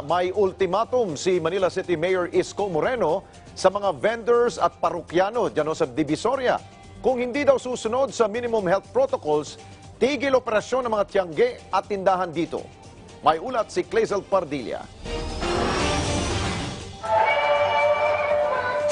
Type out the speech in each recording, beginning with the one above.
May ultimatum si Manila City Mayor Isko Moreno sa mga vendors at parukyano dyan sa Divisoria. Kung hindi daw susunod sa minimum health protocols, tigil operasyon ng mga tiyangge at tindahan dito. May ulat si Clazel Pardilla.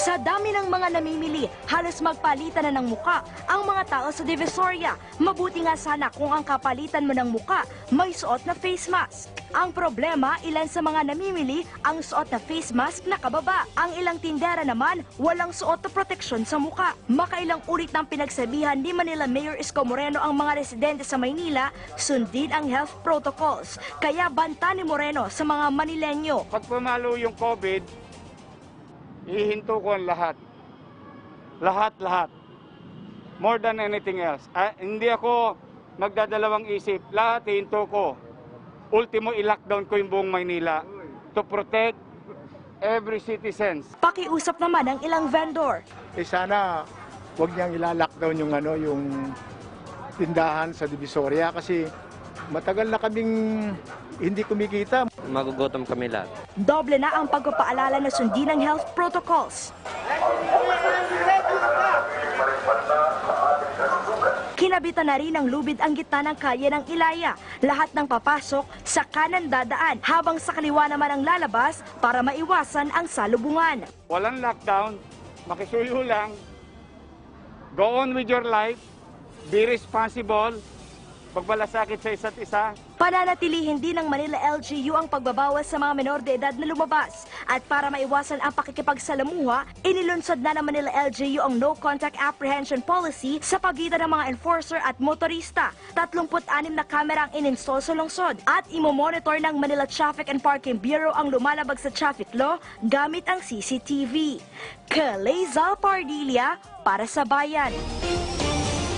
Sa dami ng mga namimili, halos magpalitan na ng muka ang mga tao sa Divisoria. Mabuti nga sana kung ang kapalitan mo ng muka may suot na face mask. Ang problema, ilan sa mga namimili ang suot na face mask nakababa. Ang ilang tindera naman, walang suot na proteksyon sa muka. Makailang ulit ng pinagsabihan ni Manila Mayor Isko Moreno ang mga residente sa Maynila, sundin ang health protocols. Kaya banta ni Moreno sa mga Manileño. Pag pumalo yung COVID, ihinto ko ang lahat. Lahat. More than anything else. Hindi ako magdadalawang isip. Lahat ihinto ko. Ultimo, i-lockdown ko yung buong Maynila to protect every citizens. Pakiusap naman ng ilang vendor. Sana wag niyang ila-lockdown yung tindahan sa Divisoria kasi matagal na kaming hindi kumikita. Magugutom kami lahat. Doble na ang pagpapaalala na sundin ng health protocols. Kinabitan na rin ng lubid ang gitna ng kalye ng Ilaya. Lahat ng papasok sa kanan dadaan, habang sa kaliwa naman ang lalabas para maiwasan ang salubungan. Walang lockdown, makisuyo lang, go on with your life, be responsible, pagbalasakit sa isa't isa. Pananatilihin din ng Manila LGU ang pagbabawas sa mga menor de edad na lumabas. At para maiwasan ang pakikipagsalamuha, inilunsad na ng Manila LGU ang No Contact Apprehension Policy sa pagitan ng mga enforcer at motorista. 36 na kamera ang ininstall sa lungsod at imomonitor ng Manila Traffic and Parking Bureau ang lumalabag sa traffic law gamit ang CCTV. Clazel Pardilla para sa Bayan.